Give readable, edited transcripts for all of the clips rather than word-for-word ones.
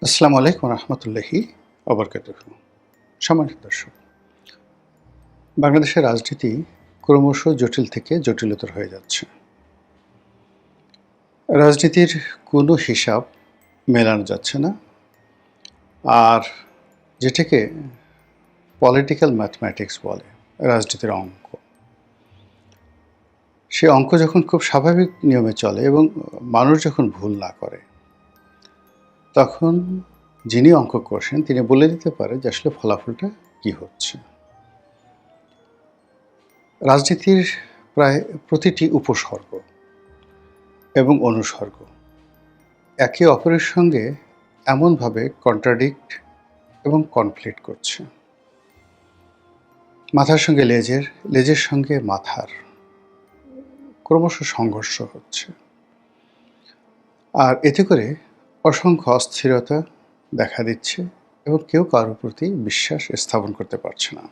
আসসালামু আলাইকুম রহমতুল্লাহি অবরকাতুহ। সম্মানিত দর্শক, বাংলাদেশের রাজনীতি ক্রমশ জটিল থেকে জটিলতর হয়ে যাচ্ছে। রাজনীতির কোনো হিসাব মেলানো যাচ্ছে না। আর যেটাকে পলিটিক্যাল ম্যাথমেটিক্স বলে, রাজনীতির অঙ্ক, সে অঙ্ক যখন খুব স্বাভাবিক নিয়মে চলে এবং মানুষ যখন ভুল না করে, তখন যিনি অঙ্ক কষেন তিনি বলে দিতে পারে যে আসলে ফলাফলটা কী হচ্ছে। রাজনীতির প্রায় প্রতিটি উপসর্গ এবং অনুসর্গ একে অপরের সঙ্গে এমনভাবে কন্ট্রাডিক্ট এবং কনফ্লিক্ট করছে। মাথার সঙ্গে লেজের, লেজের সঙ্গে মাথার ক্রমশ সংঘর্ষ হচ্ছে। আর এতে করে অসংখ্য অস্থিরতা দেখা দিচ্ছে এবং কেউ কারোর প্রতি বিশ্বাস স্থাপন করতে পারছে না।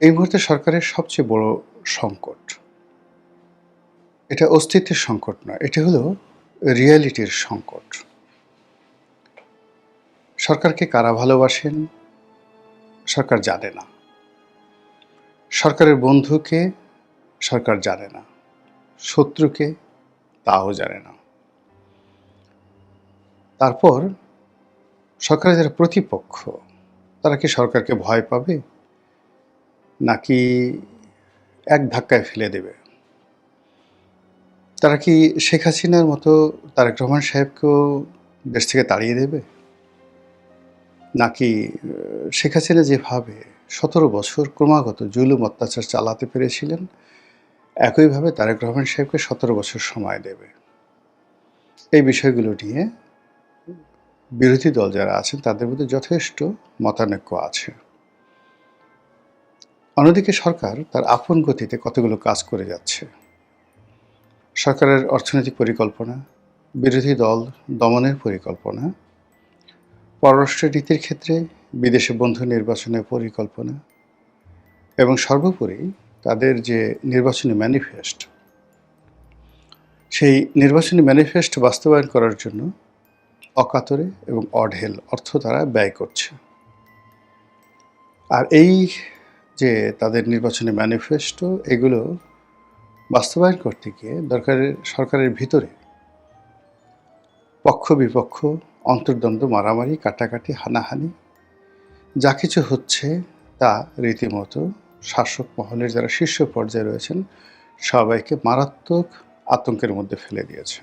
এই মুহূর্তে সরকারের সবচেয়ে বড় সংকট, এটা অস্তিত্বের সংকট নয়, এটা হলো রিয়ালিটির সংকট। সরকারকে কারা ভালোবাসেন সরকার জানে না, সরকারের বন্ধুকে সরকার জানে না, শত্রুকে তাও জানে না। তারপর সরকারের যারা প্রতিপক্ষ, তারা কি সরকারকে ভয় পাবে, নাকি এক ধাক্কায় ফেলে দেবে? তারা কি শেখ হাসিনার মতো তারেক রহমান সাহেবকেও দেশ থেকে তাড়িয়ে দেবে, নাকি শেখ হাসিনা যেভাবে 17 বছর ক্রমাগত জুলুম অত্যাচার চালাতে পেরেছিলেন, একইভাবে তারেক রহমান সাহেবকে 17 বছর সময় দেবে? এই বিষয়গুলো নিয়ে বিরোধী দল যারা আছেন তাদের মধ্যে যথেষ্ট মতানৈক্য আছে। অন্যদিকে সরকার তার আপন গতিতে কতগুলো কাজ করে যাচ্ছে। সরকারের অর্থনৈতিক পরিকল্পনা, বিরোধী দল দমনের পরিকল্পনা, পররাষ্ট্র নীতির ক্ষেত্রে বিদেশে বন্ধু নির্বাচনের পরিকল্পনা এবং সর্বোপরি তাদের যে নির্বাচনী ম্যানিফেস্ট, সেই নির্বাচনী ম্যানিফেস্ট বাস্তবায়ন করার জন্য অকাতরে এবং অঢেল অর্থ তারা ব্যয় করছে। আর এই যে তাদের নির্বাচনী ম্যানিফেস্টো, এগুলো বাস্তবায়ন করতে গিয়ে সরকারের ভিতরে পক্ষ বিপক্ষ, অন্তর্দ্বন্দ্ব, মারামারি, কাটাকাটি, হানাহানি যা কিছু হচ্ছে তা রীতিমতো শাসক মহলের যারা শীর্ষ পর্যায়ে রয়েছেন সবাইকে মারাত্মক আতঙ্কের মধ্যে ফেলে দিয়েছে।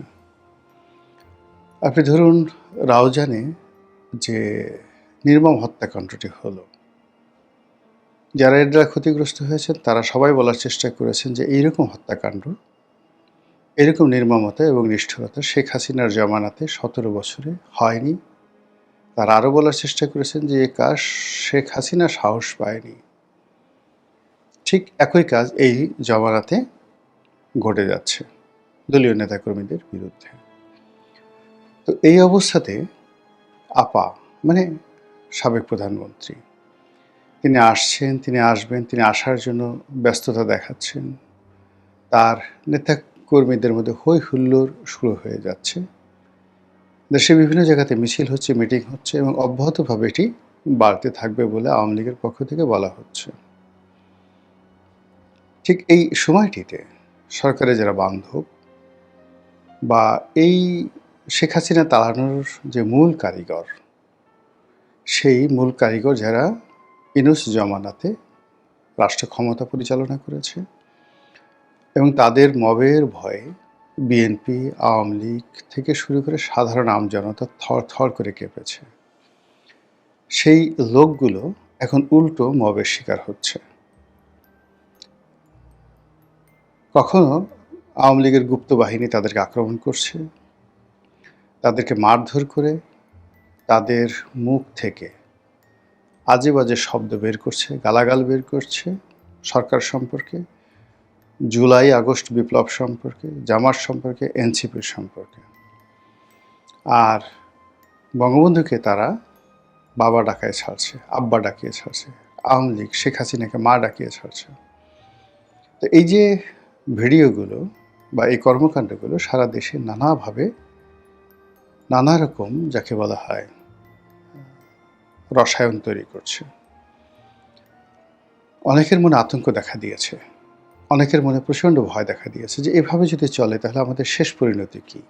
আপনি ধরুন, রাউজানে যে নির্মম হত্যাকাণ্ডটি হলো, যারা এর দ্বারা ক্ষতিগ্রস্ত হয়েছেন তারা সবাই বলার চেষ্টা করেছেন যে এইরকম হত্যাকাণ্ড, এরকম নির্মমতা এবং নিষ্ঠুরতা শেখ হাসিনার জমানাতে 17 বছরে হয়নি। তারা আরও বলার চেষ্টা করেছেন যে এ কাজ শেখ হাসিনা সাহস পায়নি। ঠিক একই কাজ এই জমানাতে ঘটে যাচ্ছে দলীয় নেতাকর্মীদের বিরুদ্ধে। তো এই অবস্থাতে আপা, মানে সাবেক প্রধানমন্ত্রী, তিনি আসছেন, তিনি আসবেন, তিনি আসার জন্য ব্যস্ততা দেখাচ্ছেন। তার নেতাকর্মীদের মধ্যে হৈ হুল্লোড় শুরু হয়ে যাচ্ছে। দেশে বিভিন্ন জায়গাতে মিছিল হচ্ছে, মিটিং হচ্ছে এবং অব্যাহতভাবে এটি বাড়তে থাকবে বলে আওয়ামী লীগের পক্ষ থেকে বলা হচ্ছে। ঠিক এই সময়টিতে সরকারের যারা বান্ধব বা এই শেখ হাসিনা তাড়ানোর যে মূল কারিগর, সেই মূল কারিগর যারা ইউনূস জমানাতে রাষ্ট্র ক্ষমতা পরিচালনা করেছে এবং তাদের মবের ভয়ে বিএনপি, আওয়ামী লীগ থেকে শুরু করে সাধারণ আমজনতা থর থর করে কেঁপেছে। সেই লোকগুলো এখন উল্টো মবের শিকার হচ্ছে। কখনো আওয়ামী লীগের গুপ্ত বাহিনী তাদেরকে আক্রমণ করছে, তাদেরকে মারধর করে তাদের মুখ থেকে আজে বাজে শব্দ বের করছে, গালাগাল বের করছে সরকার সম্পর্কে, জুলাই আগস্ট বিপ্লব সম্পর্কে, জামাত সম্পর্কে, এনসিপির সম্পর্কে। আর বঙ্গবন্ধুকে তারা বাবা ডাকায় ছাড়ছে, আব্বা ডাকিয়ে ছাড়ছে, আওয়ামী লীগ শেখ হাসিনাকে মা ডাকিয়ে ছাড়ছে। তো এই যে ভিডিওগুলো বা এই কর্মকাণ্ডগুলো সারা দেশে নানাভাবে নানা রকম যাকে বলা হয় রসায়ন তৈরি করছে। অনেকের মনে আতঙ্ক দেখা দিয়েছে, অনেকের মনে প্রচণ্ড ভয় দেখা দিয়েছে যে এভাবে যদি চলে তাহলে আমাদের শেষ পরিণতি কী,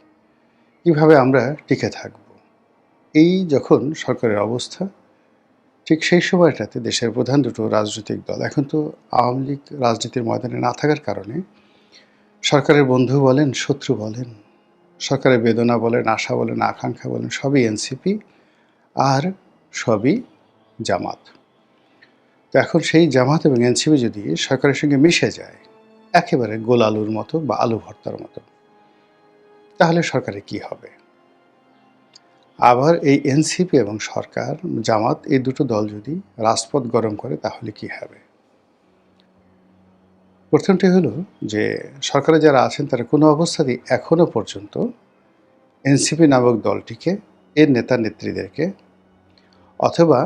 কীভাবে আমরা টিকে থাকব। এই যখন সরকারের অবস্থা, ঠিক সেই সময়টাতে দেশের প্রধান দুটো রাজনৈতিক দল, এখন তো আওয়ামী লীগ রাজনীতির ময়দানে না থাকার কারণে সরকারের বন্ধু বলেন, শত্রু বলেন, সরকারের বেদনা বলেন, আশা বলেন, আকাঙ্ক্ষা বলেন, সবই এনসিপি আর সবই জামাত। তো এখন সেই জামাত এবং এনসিপি যদি সরকারের সঙ্গে মিশে যায় একেবারে গোল আলুর মতো বা আলু ভর্তার মতো, তাহলে সরকারের কি হবে? আবার এই এনসিপি এবং সরকার, জামাত, এই দুটো দল যদি রাজপথ গরম করে তাহলে কি হবে? প্রথমটি হলো যে সরকারে যারা আছেন তারা কোনো অবস্থাতেই এখনো পর্যন্ত এনসিপি নামক দলটিকে, এর নেতা নেত্রীদেরকে, অথবা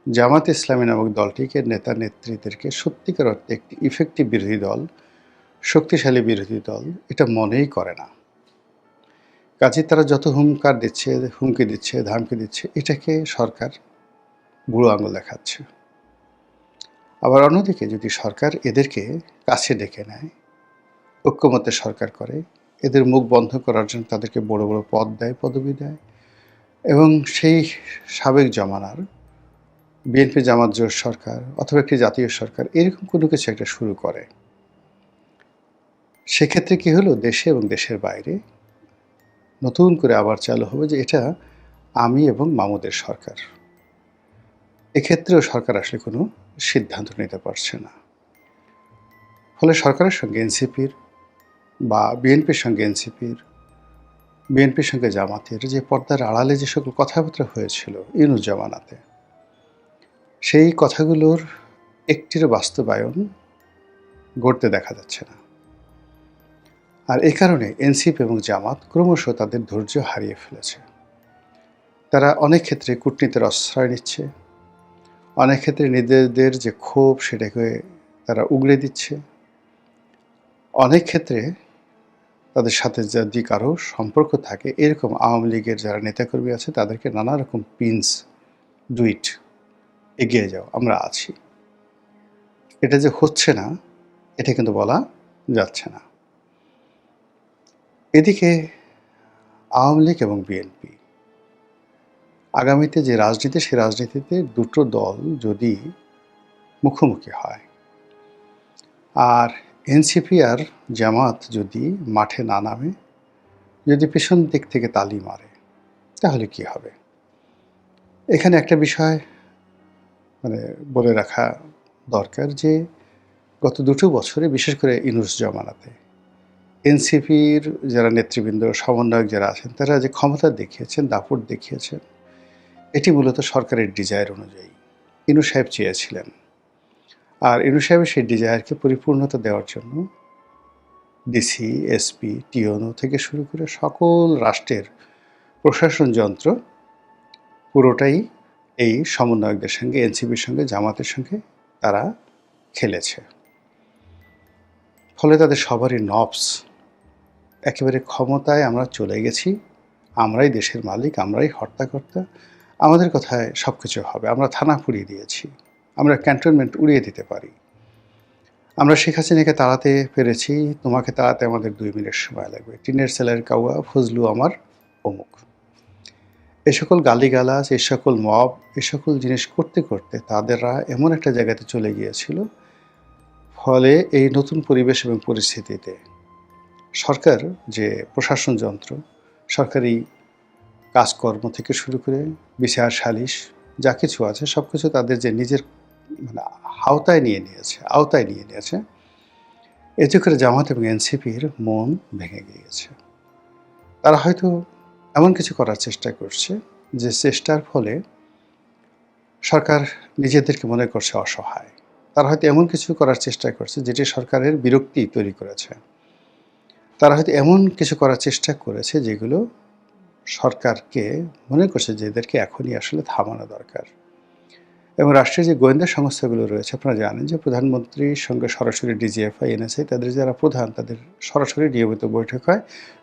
জামাত ইসলামী নামক দলটিকে, নেতা নেত্রীদেরকে সত্যিকার অর্থে একটি ইফেক্টিভ বিরোধী দল, শক্তিশালী বিরোধী দল এটা মনেই করে না। কাজে তারা যত হুমকি দিচ্ছে, ধামকি দিচ্ছে, এটাকে সরকার বুড়ো আঙুল দেখাচ্ছে। আবার অন্যদিকে যদি সরকার এদেরকে কাছে ডেকে নেয়, ঐক্যমত্যে সরকার করে, এদের মুখ বন্ধ করার জন্য তাদেরকে বড় বড় পদ দেয়, পদবি দেয়, এবং সেই সাবেক জমানার বিএনপি জামাত জোট সরকার অথবা একটি জাতীয় সরকার এরকম কোনো কিছু একটা শুরু করে, সেক্ষেত্রে কি হলো, দেশে এবং দেশের বাইরে নতুন করে আবার চালু হবে যে এটা আমি এবং মামুদের সরকার। এক্ষেত্রেও সরকার আসলে কোনো সিদ্ধান্ত নিতে পারছে না। ফলে সরকারের সঙ্গে এনসিপির বা বিএনপির সঙ্গে এনসিপির, বিএনপির সঙ্গে জামাতের যে পর্দার আড়ালে যে সকল কথাবার্তা হয়েছিল ইউনূস জামানাতে, সেই কথাগুলোর একটির বাস্তবায়ন ঘটতে দেখা যাচ্ছে না। আর এই কারণে এনসিপি এবং জামাত ক্রমশ তাদের ধৈর্য হারিয়ে ফেলেছে। তারা অনেক ক্ষেত্রে কূটনীতির আশ্রয় নিচ্ছে, অনেক ক্ষেত্রে নিজেদের যে ক্ষোভ সেটাকে তারা উগড়ে দিচ্ছে, অনেক ক্ষেত্রে তাদের সাথে যদি কারো সম্পর্ক থাকে এরকম আওয়ামী লীগের যারা নেতাকর্মী আছে তাদেরকে নানা রকম পিন্স, ডুইট, এগিয়ে যাও, আমরা আছি। এটা যে হচ্ছে না এটা কিন্তু বলা যাচ্ছে না। এদিকে আওয়ামী লীগ এবং বিএনপি আগামীতে যে রাজনীতি, সেই রাজনীতিতে দুটো দল যদি মুখোমুখি হয় আর এনসিপি আর জামাত যদি মাঠে না নামে, যদি পেছন দিক থেকে তালি মারে, তাহলে কি হবে? এখানে একটা বিষয় বলে রাখা দরকার যে গত দুটো বছরে, বিশেষ করে ইউনূস জমানাতে, এনসিপির যারা নেতৃবৃন্দ, সমন্বয়ক যারা আছেন তারা যে ক্ষমতা দেখিয়েছেন, দাপট দেখিয়েছেন, এটি মূলত সরকারের ডিজায়ার অনুযায়ী ইনু সাহেব চেয়েছিলেন। আর ইনু সাহেবের সেই ডিজায়ারকে পরিপূর্ণতা দেওয়ার জন্য ডিসি, এসপি, টিওনো থেকে শুরু করে সকল রাষ্ট্রের প্রশাসন যন্ত্র পুরোটাই এই সমন্বয়কদের সঙ্গে, এনসিপির সঙ্গে, জামাতের সঙ্গে তারা খেলেছে। ফলে তাদের সবারই নবস একেবারে ক্ষমতায় আমরা চলে গেছি, আমরাই দেশের মালিক, আমরাই হর্তাকর্তা, আমাদের কথায় সব কিছু হবে, আমরা থানা পুড়িয়ে দিয়েছি, আমরা ক্যান্টনমেন্ট উড়িয়ে দিতে পারি, আমরা শেখ হাসিনাকে তাড়াতে পেরেছি, তোমাকে তাড়াতে আমাদের 2 মিনিট সময় লাগবে, টিনের সেলের কাউয়া, ফজলু আমার অমুক। এ সকল গালিগালাজ, এ সকল মব, এ সকল জিনিস করতে করতে তাদেররা এমন একটা জায়গাতে চলে গিয়েছিল, ফলে এই নতুন পরিবেশ এবং পরিস্থিতিতে সরকার যে প্রশাসন যন্ত্র, সরকারি কাজকর্ম থেকে শুরু করে বিচার সালিশ যা কিছু আছে সব কিছু তাদের যে নিজের আওতায় নিয়ে নিয়েছে, এতে করে জামাত এবং এনসিপির মন ভেঙে গিয়েছে। তারা হয়তো এমন কিছু করার চেষ্টা করছে যে চেষ্টার ফলে সরকার নিজেদেরকে মনে করছে অসহায়। তারা হয়তো এমন কিছু করার চেষ্টা করছে যেটি সরকারের বিরক্তি তৈরি করেছে। তারা হয়তো এমন কিছু করার চেষ্টা করেছে যেগুলো সরকারকে মনে করছে যে এদেরকে এখনই আসলে থামানো দরকার। এবং রাষ্ট্রের যে গোয়েন্দা সংস্থাগুলো রয়েছে, আপনারা জানেন যে প্রধানমন্ত্রীর সঙ্গে সরাসরি ডিজিএফআই, এনএসআই তাদের যারা প্রধান, তাদের সরাসরি নিয়মিত বৈঠক হয়,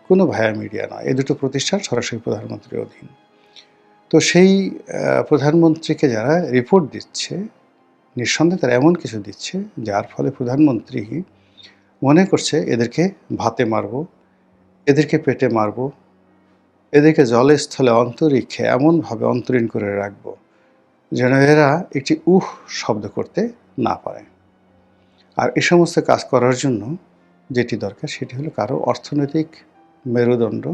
কোনো ভায়া মিডিয়া নয়। এই দুটো প্রতিষ্ঠান সরাসরি প্রধানমন্ত্রীর অধীন। তো সেই প্রধানমন্ত্রীকে যারা রিপোর্ট দিচ্ছে, নিঃসন্দেহে তারা এমন কিছু দিচ্ছে যার ফলে প্রধানমন্ত্রী মনে করছে এদেরকে ভাতে মারব, এদেরকে পেটে মারব, এদেরকে জলে স্থলে অন্তরিক্ষে এমনভাবে অন্তরীণ করে রাখবো যেন এরা একটি শব্দ করতে না পারে। আর এ সমস্ত কাজ করার জন্য যেটি দরকার সেটি হলো কারো অর্থনৈতিক মেরুদণ্ড,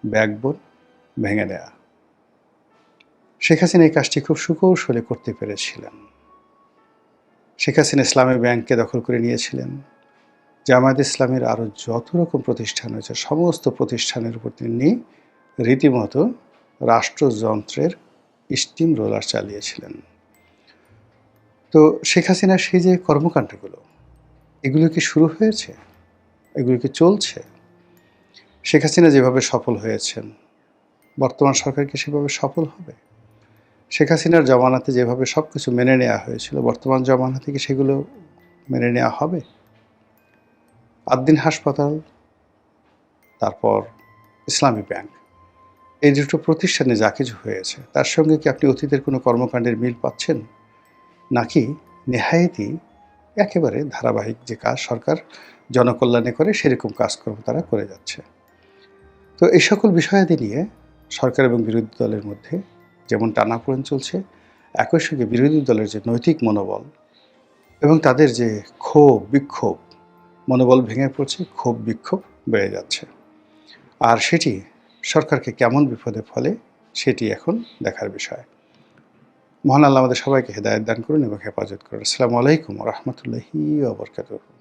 ব্যাকবোন ভেঙে দেয়া। শেখ হাসিনা এই কাজটি খুব সুকৌশলে করতে পেরেছিলেন। শেখ হাসিনা ইসলামী ব্যাংককে দখল করে নিয়েছিলেন। জামায়াত ইসলামের আরও যত রকম প্রতিষ্ঠান রয়েছে সমস্ত প্রতিষ্ঠানের উপর তিনি রীতিমতো রাষ্ট্রযন্ত্রের স্টিম রোলার চালিয়েছিলেন। তো শেখ হাসিনার সেই যে কর্মকাণ্ডগুলো, এগুলো কি শুরু হয়েছে? এগুলো কি চলছে? শেখ হাসিনা যেভাবে সফল হয়েছেন, বর্তমান সরকার কি সেভাবে সফল হবে? শেখ হাসিনার জমানাতে যেভাবে সব কিছু মেনে নেওয়া হয়েছিল, বর্তমান জমানাতে কি সেগুলো মেনে নেওয়া হবে? আদ্দিন হাসপাতাল, তারপর ইসলামী ব্যাংক, এই দুটো প্রতিষ্ঠানে যা কিছু হয়েছে তার সঙ্গে কি আপনি অতীতের কোনো কর্মকাণ্ডের মিল পাচ্ছেন? নাকি নেহায়েতই একেবারে ধারাবাহিক যে কাজ সরকার জনকল্যাণে করে সেরকম কাজকর্ম তারা করে যাচ্ছে? তো এই সকল বিষয়াদি নিয়ে সরকার এবং বিরোধী দলের মধ্যে যেমন টানাপোড়েন চলছে, একই সঙ্গে বিরোধী দলের যে নৈতিক মনোবল এবং তাদের যে ক্ষোভ বিক্ষোভ, মনোবল ভেঙে পড়ছে, ক্ষোভ বিক্ষোভ বেড়ে যাচ্ছে। আর সেটি সরকারকে কেমন বিপদে ফেলে সেটি এখন দেখার বিষয়। মহান আল্লাহ আমাদের সবাইকে হেদায়েত দান করুন এবং হেফাজত করুন। আসসালামু আলাইকুম ওয়া রাহমাতুল্লাহি ওয়া বারাকাতুহু।